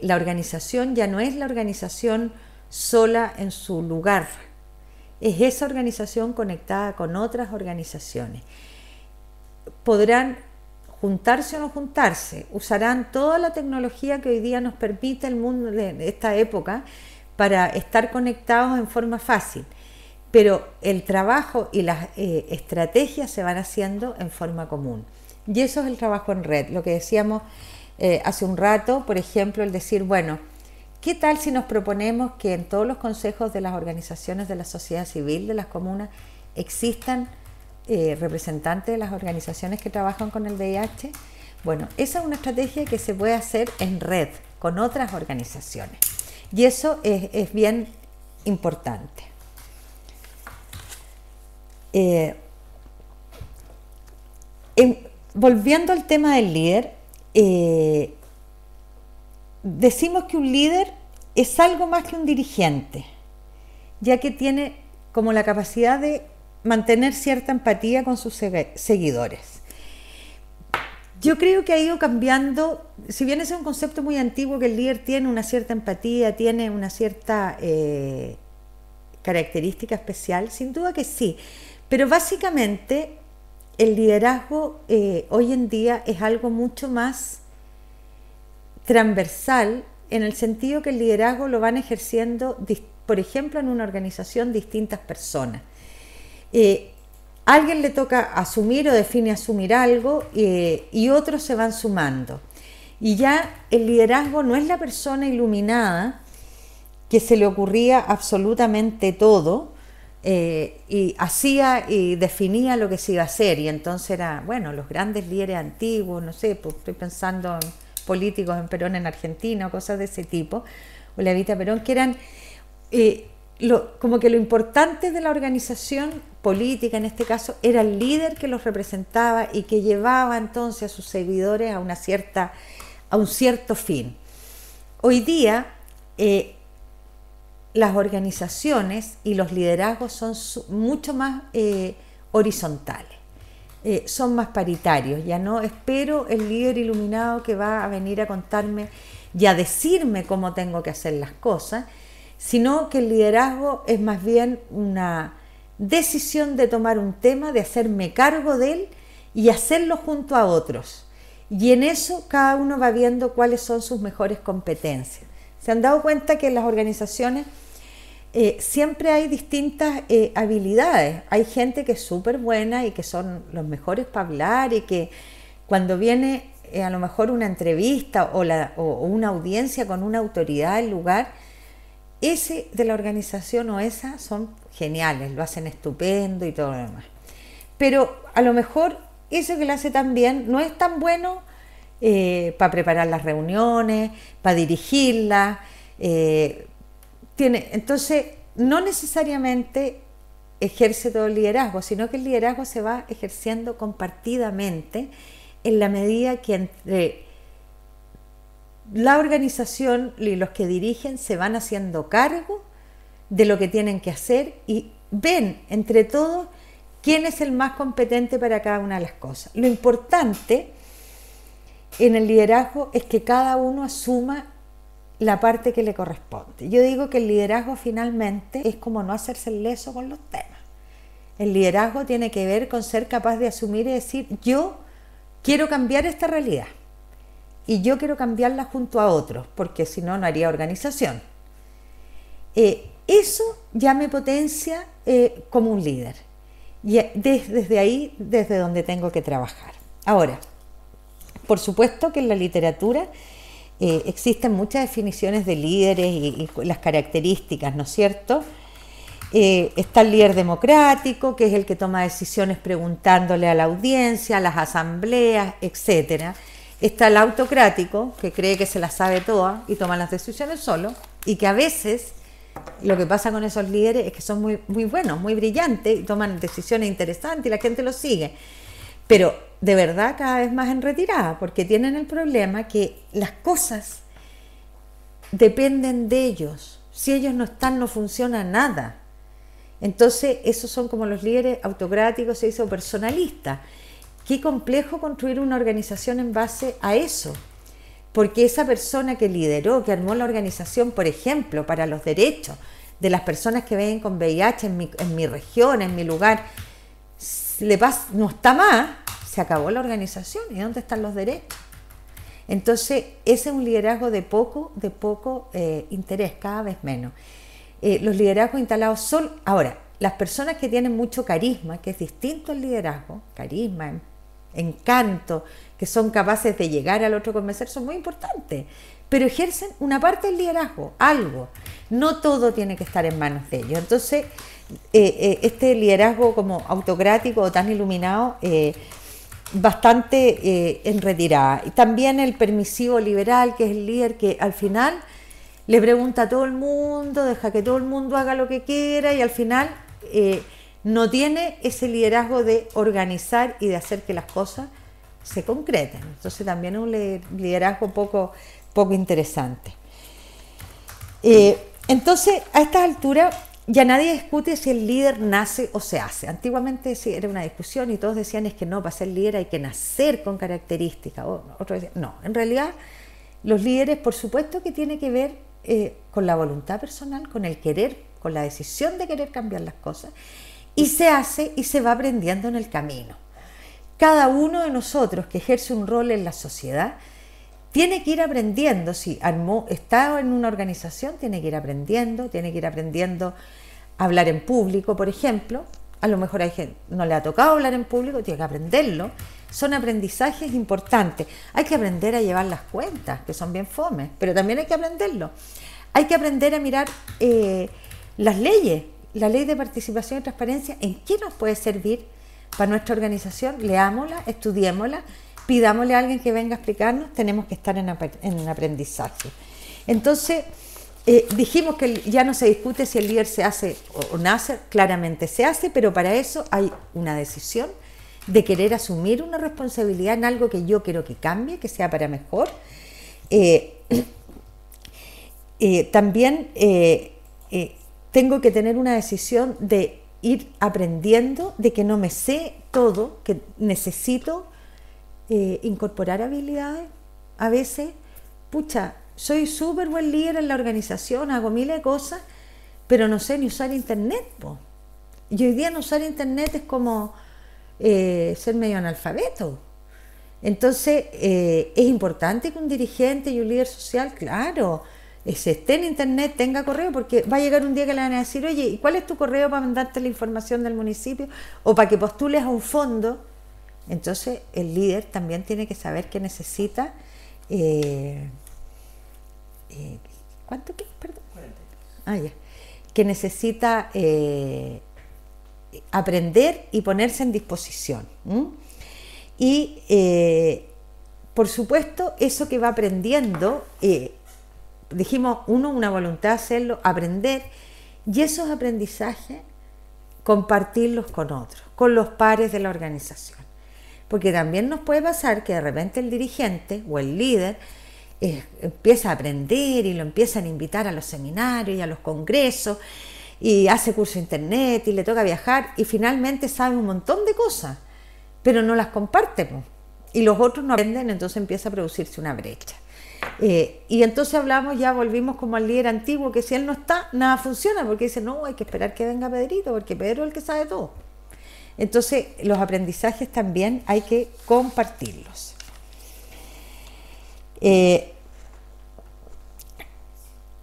La organización ya no es la organización sola en su lugar, es esa organización conectada con otras organizaciones. Podrán juntarse o no juntarse, usarán toda la tecnología que hoy día nos permite el mundo de esta época para estar conectados en forma fácil, pero el trabajo y las estrategias se van haciendo en forma común. Y eso es el trabajo en red, lo que decíamos hace un rato, por ejemplo, el decir, bueno, ¿qué tal si nos proponemos que en todos los consejos de las organizaciones de la sociedad civil, de las comunas, existan representantes de las organizaciones que trabajan con el VIH? Bueno, esa es una estrategia que se puede hacer en red con otras organizaciones. Y eso es bien importante. Volviendo al tema del líder, decimos que un líder es algo más que un dirigente, ya que tiene como la capacidad de mantener cierta empatía con sus seguidores. Yo creo que ha ido cambiando, si bien es un concepto muy antiguo, que el líder tiene una cierta empatía, tiene una cierta característica especial, sin duda que sí, pero básicamente el liderazgo hoy en día es algo mucho más transversal, en el sentido que el liderazgo lo van ejerciendo, por ejemplo, en una organización, distintas personas. Alguien le toca asumir o define asumir algo y otros se van sumando. Y ya el liderazgo no es la persona iluminada que se le ocurría absolutamente todo, y hacía y definía lo que se iba a hacer, y entonces era, bueno, los grandes líderes antiguos, no sé, pues estoy pensando en políticos en Perón en Argentina o cosas de ese tipo, o la Evita Perón, que eran como que lo importante de la organización política en este caso era el líder que los representaba y que llevaba entonces a sus seguidores a un cierto fin. Hoy día las organizaciones y los liderazgos son mucho más horizontales, son más paritarios. Ya no espero el líder iluminado que va a venir a contarme y a decirme cómo tengo que hacer las cosas, sino que el liderazgo es más bien una decisión de tomar un tema, de hacerme cargo de él y hacerlo junto a otros. Y en eso cada uno va viendo cuáles son sus mejores competencias. ¿Se han dado cuenta que en las organizaciones siempre hay distintas habilidades? Hay gente que es súper buena y que son los mejores para hablar, y que cuando viene a lo mejor una entrevista o una audiencia con una autoridad del lugar, ese de la organización o esa son geniales, lo hacen estupendo y todo lo demás. Pero a lo mejor eso que lo hace tan bien no es tan bueno para preparar las reuniones, para dirigirlas. Entonces, no necesariamente ejerce todo el liderazgo, sino que el liderazgo se va ejerciendo compartidamente en la medida que entre la organización y los que dirigen se van haciendo cargo de lo que tienen que hacer y ven entre todos quién es el más competente para cada una de las cosas. Lo importante en el liderazgo es que cada uno asuma la parte que le corresponde. Yo digo que el liderazgo finalmente es como no hacerse el leso con los temas. El liderazgo tiene que ver con ser capaz de asumir y decir: yo quiero cambiar esta realidad y yo quiero cambiarla junto a otros, porque si no, no haría organización. Eso ya me potencia como un líder, y desde ahí, desde donde tengo que trabajar. Ahora, por supuesto que en la literatura existen muchas definiciones de líderes y las características, ¿no es cierto? Está el líder democrático, que es el que toma decisiones preguntándole a la audiencia, a las asambleas, etcétera. Está el autocrático, que cree que se las sabe todas y toma las decisiones solo, y que a veces lo que pasa con esos líderes es que son muy, muy buenos, muy brillantes, y toman decisiones interesantes y la gente los sigue, pero de verdad cada vez más en retirada, porque tienen el problema que las cosas dependen de ellos. Si ellos no están, no funciona nada. Entonces esos son como los líderes autocráticos, se hizo personalistas. Qué complejo construir una organización en base a eso, porque esa persona que lideró, que armó la organización, por ejemplo, para los derechos de las personas que viven con VIH en mi región, en mi lugar, no está más, se acabó la organización. ¿Y dónde están los derechos? Entonces ese es un liderazgo de poco interés, cada vez menos. Los liderazgos instalados son, ahora, las personas que tienen mucho carisma, que es distinto al liderazgo, carisma, encanto, que son capaces de llegar al otro, convencer, son muy importantes, pero ejercen una parte del liderazgo, algo. No todo tiene que estar en manos de ellos. Entonces, este liderazgo como autocrático o tan iluminado, bastante en retirada. Y también el permisivo liberal, que es el líder que al final le pregunta a todo el mundo, deja que todo el mundo haga lo que quiera, y al final no tiene ese liderazgo de organizar y de hacer que las cosas se concreten. Entonces también es un liderazgo poco interesante. Entonces, a estas alturas ya nadie discute si el líder nace o se hace. Antiguamente sí, era una discusión y todos decían es que no, para ser líder hay que nacer con características. Otros decían, no, en realidad los líderes, por supuesto que tiene que ver con la voluntad personal, con el querer, con la decisión de querer cambiar las cosas, y se hace y se va aprendiendo en el camino. Cada uno de nosotros que ejerce un rol en la sociedad tiene que ir aprendiendo. Si está en una organización, tiene que ir aprendiendo a hablar en público, por ejemplo. A lo mejor hay gente no le ha tocado hablar en público, tiene que aprenderlo. Son aprendizajes importantes. Hay que aprender a llevar las cuentas, que son bien fomes, pero también hay que aprenderlo. hay que aprender a mirar las leyes, la ley de participación y transparencia, en qué nos puede servir para nuestra organización. Leámosla, estudiémosla, pidámosle a alguien que venga a explicarnos. Tenemos que estar en aprendizaje. Entonces, dijimos que ya no se discute si el líder se hace o nace, claramente se hace, pero para eso hay una decisión de querer asumir una responsabilidad en algo que yo quiero que cambie, que sea para mejor. También tengo que tener una decisión de ir aprendiendo, de que no me sé todo, que necesito incorporar habilidades. A veces, pucha, soy súper buen líder en la organización, hago miles de cosas, pero no sé ni usar internet, po. Y hoy día no usar internet es como ser medio analfabeto. Entonces, es importante que un dirigente y un líder social, claro, se esté en internet, tenga correo, porque va a llegar un día que le van a decir, oye, ¿y cuál es tu correo para mandarte la información del municipio? O para que postules a un fondo. Entonces, el líder también tiene que saber que necesita... ¿cuánto qué? Perdón. 40. Ya. Que necesita aprender y ponerse en disposición. Y, por supuesto, eso que va aprendiendo... dijimos, una voluntad de hacerlo, aprender, y esos aprendizajes compartirlos con otros, con los pares de la organización. Porque también nos puede pasar que de repente el dirigente o el líder empieza a aprender y lo empiezan a invitar a los seminarios y a los congresos y hace curso de internet y le toca viajar y finalmente sabe un montón de cosas, pero no las comparte, pues. Y los otros no aprenden, entonces empieza a producirse una brecha. Y entonces hablamos, ya volvimos como al líder antiguo, que si él no está, nada funciona, porque dice, no, hay que esperar que venga Pedrito, porque Pedro es el que sabe todo. Entonces, los aprendizajes también hay que compartirlos.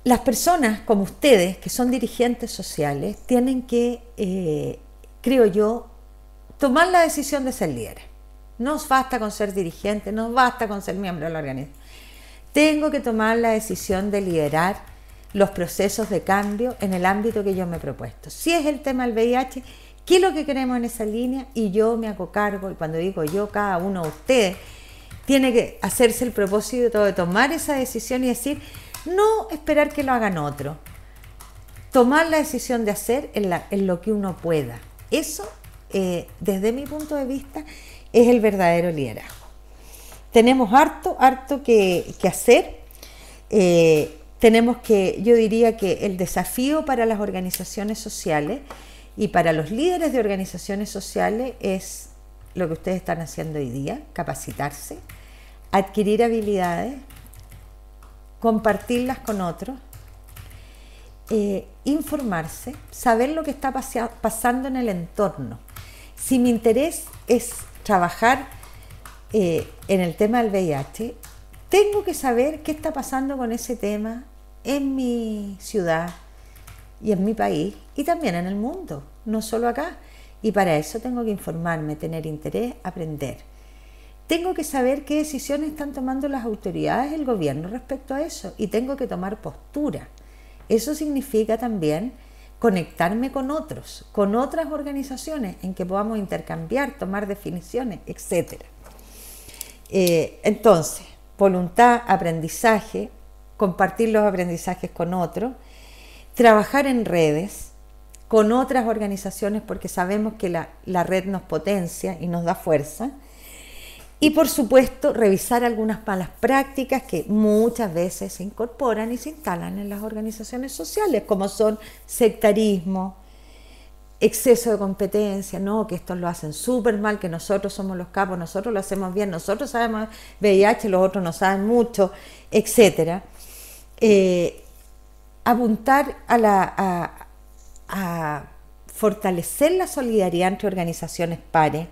Las personas como ustedes, que son dirigentes sociales, tienen que, creo yo, tomar la decisión de ser líderes. No os basta con ser dirigente, no os basta con ser miembro de la organización. Tengo que tomar la decisión de liderar los procesos de cambio en el ámbito que yo me he propuesto. Si es el tema del VIH, ¿qué es lo que queremos en esa línea? Y yo me hago cargo, y cuando digo yo, cada uno de ustedes tiene que hacerse el propósito de tomar esa decisión y decir, no esperar que lo hagan otros. Tomar la decisión de hacer en lo que uno pueda. Eso, desde mi punto de vista, es el verdadero liderazgo. Tenemos harto que hacer. Tenemos que, yo diría que el desafío para las organizaciones sociales y para los líderes de organizaciones sociales es lo que ustedes están haciendo hoy día, capacitarse, adquirir habilidades, compartirlas con otros, informarse, saber lo que está pasando en el entorno. Si mi interés es trabajar en el tema del VIH, tengo que saber qué está pasando con ese tema en mi ciudad y en mi país y también en el mundo, no solo acá. Y para eso tengo que informarme, tener interés, aprender. Tengo que saber qué decisiones están tomando las autoridades, el gobierno respecto a eso, y tengo que tomar postura. Eso significa también conectarme con otros, con otras organizaciones en que podamos intercambiar, tomar definiciones, etc. Entonces, voluntad, aprendizaje, compartir los aprendizajes con otros, trabajar en redes con otras organizaciones porque sabemos que la red nos potencia y nos da fuerza. Y por supuesto, revisar algunas malas prácticas que muchas veces se incorporan y se instalan en las organizaciones sociales, como son sectarismo, exceso de competencia, no, que estos lo hacen súper mal, que nosotros somos los capos, nosotros lo hacemos bien, nosotros sabemos VIH, los otros no saben mucho, etc. Apuntar a fortalecer la solidaridad entre organizaciones pares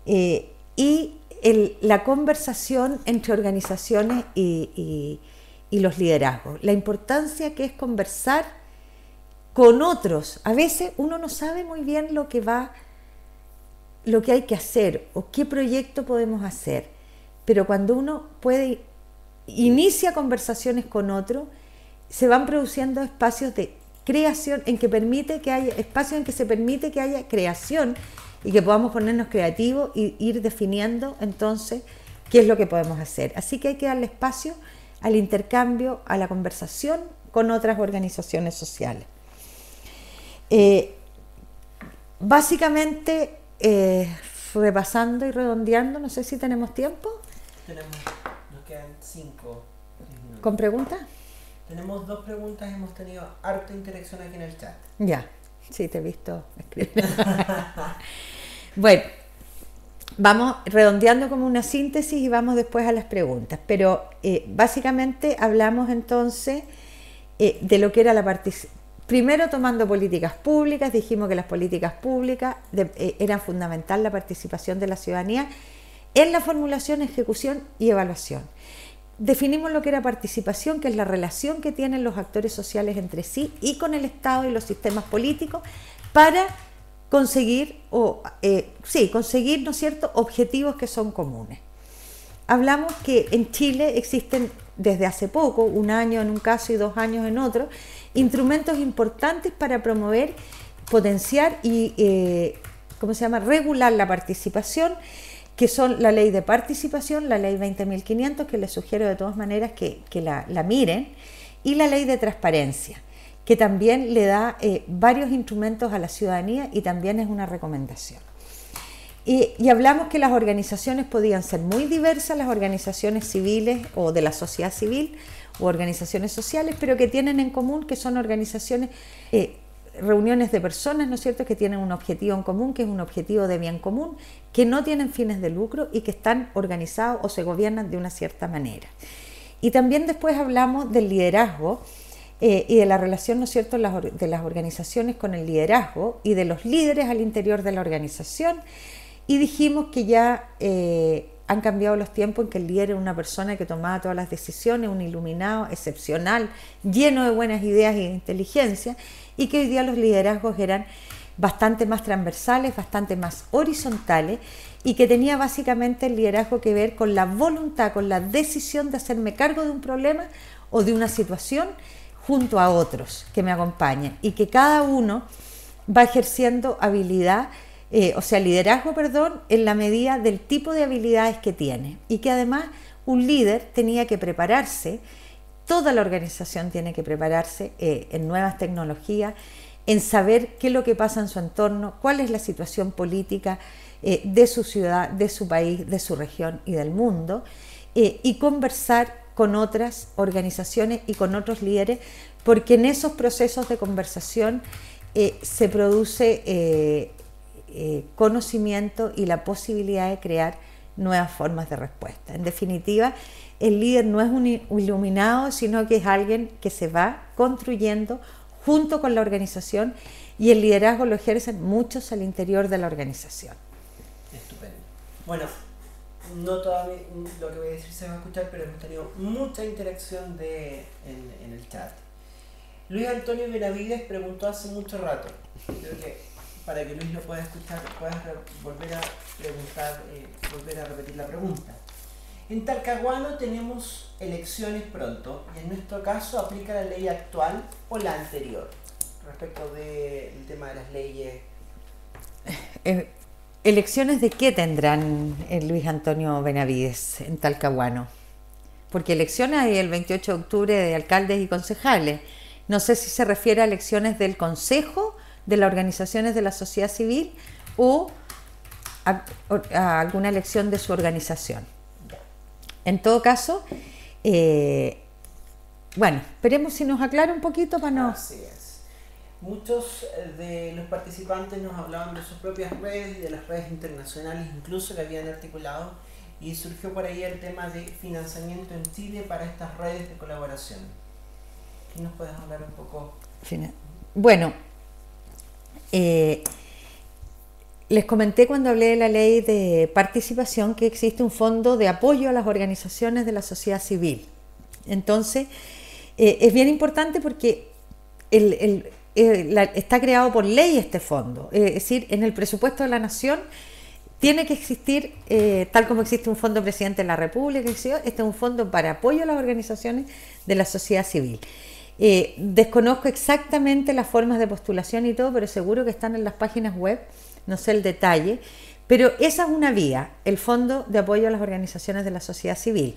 y la conversación entre organizaciones y los liderazgos. La importancia que es conversar con otros. A veces uno no sabe muy bien lo que hay que hacer o qué proyecto podemos hacer, pero cuando uno inicia conversaciones con otro, se van produciendo espacios de creación en que permite que haya espacios en que se permite que haya creación y que podamos ponernos creativos y ir definiendo entonces qué es lo que podemos hacer. Así que hay que darle espacio al intercambio, a la conversación con otras organizaciones sociales. Básicamente, repasando y redondeando, no sé si tenemos tiempo. Nos quedan 5 minutos. ¿Con preguntas? Tenemos 2 preguntas, hemos tenido harta interacción aquí en el chat. Ya, sí, te he visto escribir. Bueno, vamos redondeando como una síntesis y vamos después a las preguntas. Pero básicamente hablamos entonces de lo que era la participación. Primero, tomando políticas públicas, dijimos que las políticas públicas eran fundamental la participación de la ciudadanía en la formulación, ejecución y evaluación. Definimos lo que era participación, que es la relación que tienen los actores sociales entre sí y con el Estado y los sistemas políticos para conseguir, conseguir, ¿no es cierto?, objetivos que son comunes. Hablamos que en Chile existen desde hace poco, 1 año en un caso y 2 años en otro, instrumentos importantes para promover, potenciar y regular la participación, que son la ley de participación, la ley 20.500, que les sugiero de todas maneras que la miren, y la ley de transparencia, que también le da varios instrumentos a la ciudadanía y también es una recomendación. Y hablamos que las organizaciones podían ser muy diversas, las organizaciones civiles o de la sociedad civil o organizaciones sociales, pero que tienen en común que son organizaciones, reuniones de personas, ¿no es cierto?, que tienen un objetivo en común, que es un objetivo de bien común, que no tienen fines de lucro y que están organizados o se gobiernan de una cierta manera. Y también después hablamos del liderazgo y de la relación, ¿no es cierto?, de las organizaciones con el liderazgo y de los líderes al interior de la organización. Y dijimos que ya han cambiado los tiempos en que el líder era una persona que tomaba todas las decisiones, un iluminado, excepcional, lleno de buenas ideas y de inteligencia, y que hoy día los liderazgos eran bastante más transversales, bastante más horizontales, y que tenía básicamente el liderazgo que ver con la voluntad, con la decisión de hacerme cargo de un problema o de una situación junto a otros que me acompañan, y que cada uno va ejerciendo liderazgo, en la medida del tipo de habilidades que tiene, y que además un líder tenía que prepararse, toda la organización tiene que prepararse en nuevas tecnologías, en saber qué es lo que pasa en su entorno, cuál es la situación política de su ciudad, de su país, de su región y del mundo, y conversar con otras organizaciones y con otros líderes, porque en esos procesos de conversación se produce conocimiento y la posibilidad de crear nuevas formas de respuesta. En definitiva, el líder no es un iluminado, sino que es alguien que se va construyendo junto con la organización, y el liderazgo lo ejercen muchos al interior de la organización. Estupendo. Bueno, no todo lo que voy a decir se va a escuchar, pero hemos tenido mucha interacción en el chat. Luis Antonio Benavides preguntó hace mucho rato, creo que para que Luis lo pueda escuchar, puedas volver a preguntar, volver a repetir la pregunta. En Talcahuano tenemos elecciones pronto, y en nuestro caso aplica la ley actual o la anterior, respecto del tema de las leyes. ¿Elecciones de qué tendrán Luis Antonio Benavides en Talcahuano? Porque elecciones hay el 28 de octubre de alcaldes y concejales. No sé si se refiere a elecciones del Consejo, de las organizaciones de la sociedad civil, o a alguna elección de su organización. En todo caso, esperemos si nos aclara un poquito para no... Así es. Muchos de los participantes nos hablaban de sus propias redes y de las redes internacionales incluso que habían articulado, y surgió por ahí el tema de financiamiento en Chile para estas redes de colaboración. ¿Qué nos puedes hablar un poco? Bueno, les comenté cuando hablé de la ley de participación que existe un fondo de apoyo a las organizaciones de la sociedad civil. Entonces, es bien importante porque está creado por ley este fondo. Es decir, en el presupuesto de la Nación tiene que existir, tal como existe un fondo presidente de la República, este es un fondo para apoyo a las organizaciones de la sociedad civil. Desconozco exactamente las formas de postulación y todo, pero seguro que están en las páginas web, no sé el detalle, pero esa es una vía, el Fondo de Apoyo a las Organizaciones de la Sociedad Civil.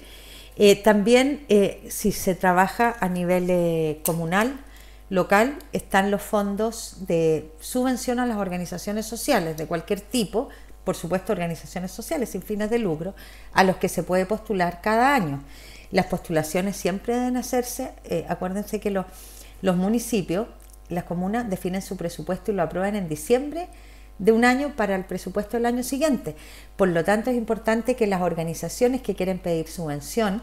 También, si se trabaja a nivel comunal, local, están los fondos de subvención a las organizaciones sociales de cualquier tipo, por supuesto organizaciones sociales sin fines de lucro, a los que se puede postular cada año. Las postulaciones siempre deben hacerse, acuérdense que los municipios, las comunas definen su presupuesto y lo aprueban en diciembre de un año para el presupuesto del año siguiente. Por lo tanto, es importante que las organizaciones que quieren pedir subvención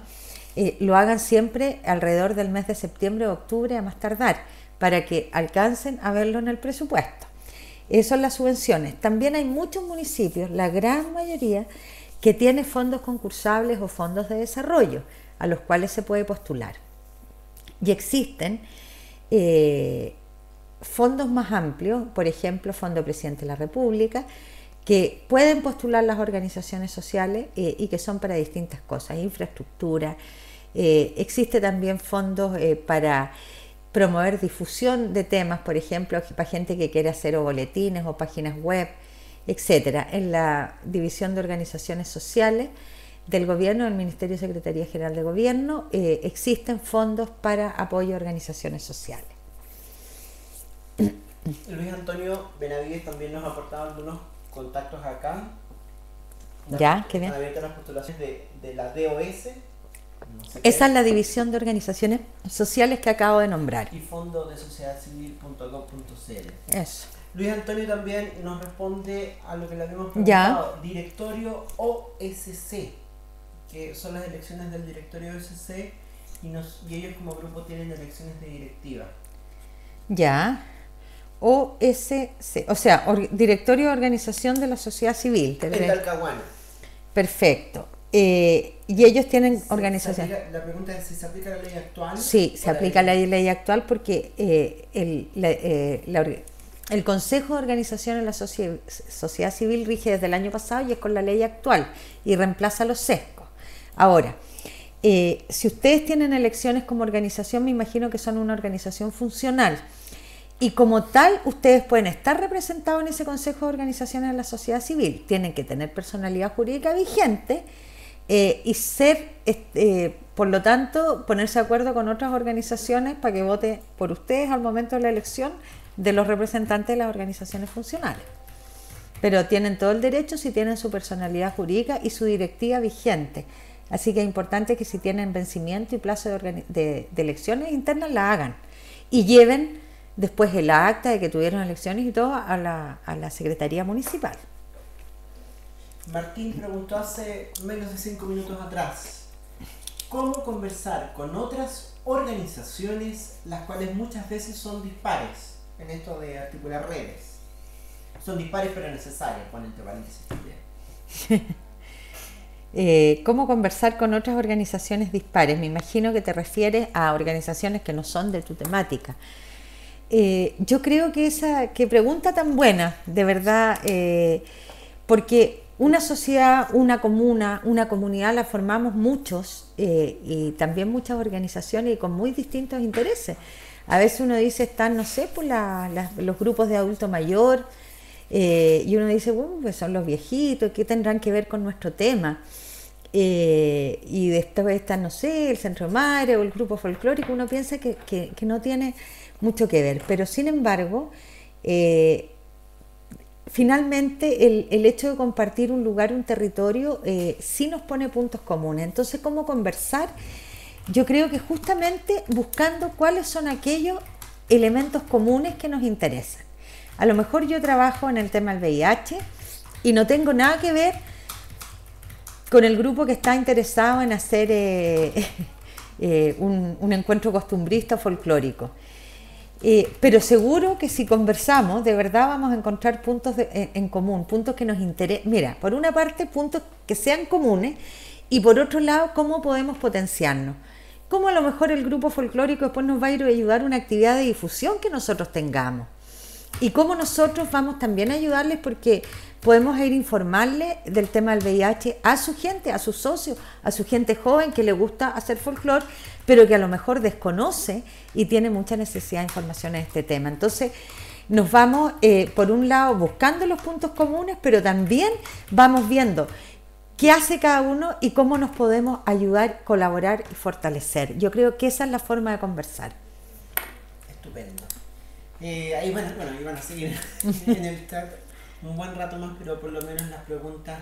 lo hagan siempre alrededor del mes de septiembre o octubre a más tardar, para que alcancen a verlo en el presupuesto. Eso son las subvenciones. También hay muchos municipios, la gran mayoría, que tiene fondos concursables o fondos de desarrollo, a los cuales se puede postular. Y existen fondos más amplios, por ejemplo, Fondo Presidente de la República, que pueden postular las organizaciones sociales y que son para distintas cosas, infraestructura. Existe también fondos para promover difusión de temas, por ejemplo, para gente que quiere hacer o boletines o páginas web, etcétera. En la División de Organizaciones Sociales del Gobierno, del Ministerio de Secretaría General de Gobierno, existen fondos para apoyo a organizaciones sociales. Luis Antonio Benavides también nos ha aportado algunos contactos acá. Ya, qué bien. Han abierto las postulaciones de la DOS. No sé Esa es la División de Organizaciones Sociales que acabo de nombrar. Y fondo de sociedadcivil.gov.cl. Eso. Luis Antonio también nos responde a lo que le habíamos preguntado. Ya. Directorio OSC, que son las elecciones del directorio OSC y ellos como grupo tienen elecciones de directiva. Ya. OSC, o sea, Directorio de Organización de la Sociedad Civil. En Talcahuano. Perfecto. Y ellos tienen organización. La pregunta es si se aplica la ley actual. Sí, se aplica la ley actual porque el Consejo de Organización de la Sociedad Civil rige desde el año pasado y es con la ley actual y reemplaza los sesgos. Ahora, si ustedes tienen elecciones como organización, me imagino que son una organización funcional. Y como tal, ustedes pueden estar representados en ese Consejo de Organizaciones de la Sociedad Civil. Tienen que tener personalidad jurídica vigente y ser, por lo tanto, ponerse de acuerdo con otras organizaciones para que vote por ustedes al momento de la elección de los representantes de las organizaciones funcionales. Pero tienen todo el derecho si tienen su personalidad jurídica y su directiva vigente. Así que es importante que si tienen vencimiento y plazo de elecciones internas, la hagan. Y lleven después el acta de que tuvieron elecciones y todo a la Secretaría Municipal. Martín preguntó hace menos de 5 minutos atrás, ¿cómo conversar con otras organizaciones, las cuales muchas veces son dispares en esto de articular redes? Son dispares pero necesarias, pone entre paréntesis también. ¿Cómo conversar con otras organizaciones dispares? Me imagino que te refieres a organizaciones que no son de tu temática. Yo creo que qué pregunta tan buena, de verdad, porque una sociedad, una comuna, una comunidad la formamos muchos y también muchas organizaciones y con muy distintos intereses. A veces uno dice, están, no sé, pues los grupos de adulto mayor y uno dice, bueno, pues son los viejitos, ¿qué tendrán que ver con nuestro tema? Y después están, no sé, el Centro de Madre o el grupo folclórico, uno piensa que no tiene mucho que ver, pero sin embargo, finalmente el hecho de compartir un lugar, un territorio, sí nos pone puntos comunes. Entonces, ¿cómo conversar? Yo creo que justamente buscando cuáles son aquellos elementos comunes que nos interesan. A lo mejor yo trabajo en el tema del VIH y no tengo nada que ver con el grupo que está interesado en hacer un encuentro costumbrista folclórico. Pero seguro que si conversamos, de verdad vamos a encontrar puntos en común, puntos que nos interesen. Mira, por una parte, puntos que sean comunes y por otro lado, cómo podemos potenciarnos. Cómo a lo mejor el grupo folclórico después nos va a ir a ayudar a una actividad de difusión que nosotros tengamos. y cómo nosotros vamos también a ayudarles, porque podemos ir a informarles del tema del VIH a su gente, a sus socios, a su gente joven que le gusta hacer folclore, pero que a lo mejor desconoce y tiene mucha necesidad de información en este tema. Entonces, nos vamos, por un lado, buscando los puntos comunes, pero también vamos viendo qué hace cada uno y cómo nos podemos ayudar, colaborar y fortalecer. Yo creo que esa es la forma de conversar. Estupendo. Ahí van a seguir en el chat un buen rato más, pero por lo menos las preguntas.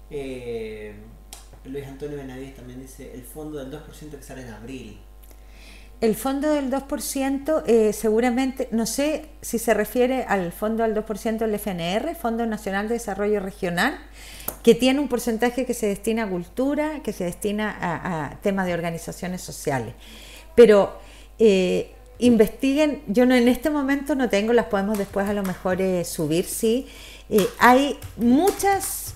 Luis Antonio Benavides también dice: el fondo del 2% que sale en abril. El fondo del 2%, seguramente, no sé si se refiere al fondo del 2% del FNR, Fondo Nacional de Desarrollo Regional, que tiene un porcentaje que se destina a cultura, que se destina a temas de organizaciones sociales. Pero investiguen, yo no, en este momento no tengo, las podemos después a lo mejor subir, sí. Hay muchos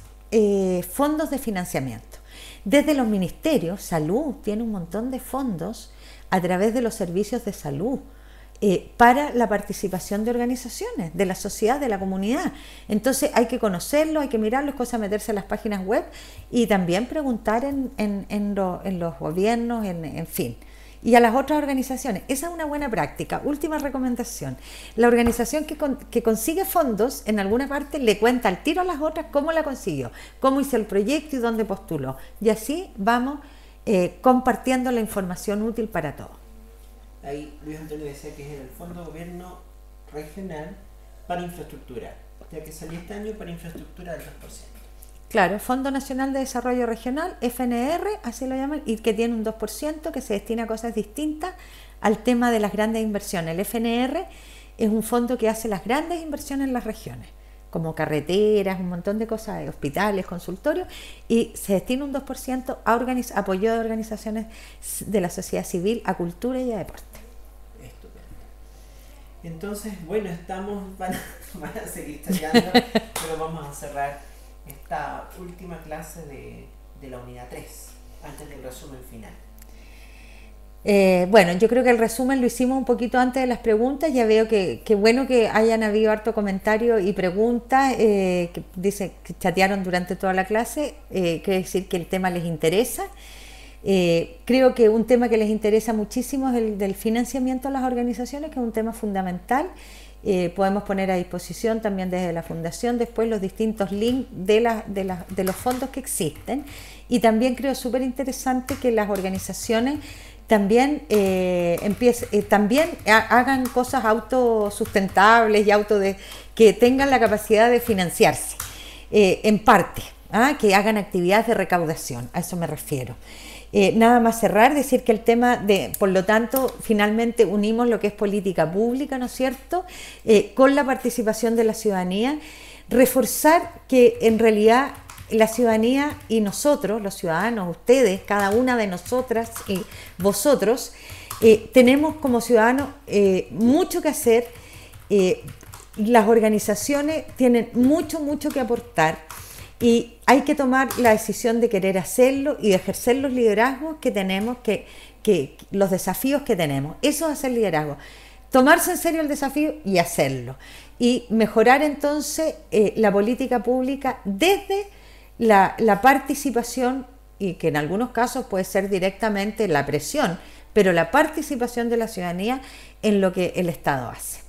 fondos de financiamiento. Desde los ministerios, salud tiene un montón de fondos a través de los servicios de salud para la participación de organizaciones, de la sociedad, de la comunidad. Entonces hay que conocerlo, hay que mirarlo, es cosa de meterse en las páginas web y también preguntar en los gobiernos, en fin. Y a las otras organizaciones. Esa es una buena práctica. Última recomendación. La organización que consigue fondos en alguna parte le cuenta al tiro a las otras cómo la consiguió, cómo hizo el proyecto y dónde postuló. Y así vamos compartiendo la información útil para todos. Ahí Luis Antonio decía que es el Fondo de Gobierno Regional para Infraestructura, ya que salió este año para infraestructura del 2%. Claro, Fondo Nacional de Desarrollo Regional, FNR, así lo llaman, y que tiene un 2% que se destina a cosas distintas al tema de las grandes inversiones. El FNR es un fondo que hace las grandes inversiones en las regiones, como carreteras, un montón de cosas, hospitales, consultorios, y se destina un 2% a apoyo de organizaciones de la sociedad civil, a cultura y a deporte. Estupendo. Entonces, bueno, van a seguir chateando, pero vamos a cerrar esta última clase de la unidad 3, antes del resumen final. Bueno, yo creo que el resumen lo hicimos un poquito antes de las preguntas. Ya veo que bueno que hayan habido harto comentario y preguntas, que dice que chatearon durante toda la clase, quiere decir que el tema les interesa. Creo que un tema que les interesa muchísimo es el del financiamiento a las organizaciones, que es un tema fundamental. Podemos poner a disposición también desde la Fundación después los distintos links de los fondos que existen, y también creo súper interesante que las organizaciones también también hagan cosas autosustentables y que tengan la capacidad de financiarse en parte, que hagan actividades de recaudación, a eso me refiero. Nada más cerrar, decir que el tema por lo tanto, finalmente unimos lo que es política pública, ¿no es cierto?, con la participación de la ciudadanía, reforzar que en realidad la ciudadanía y nosotros, los ciudadanos, ustedes, cada una de nosotras y vosotros, tenemos como ciudadanos mucho que hacer. Las organizaciones tienen mucho que aportar, y hay que tomar la decisión de querer hacerlo y de ejercer los liderazgos que tenemos, los desafíos que tenemos. Eso es hacer liderazgo. Tomarse en serio el desafío y hacerlo. Y mejorar entonces la política pública desde la participación, y que en algunos casos puede ser directamente la presión, pero la participación de la ciudadanía en lo que el Estado hace.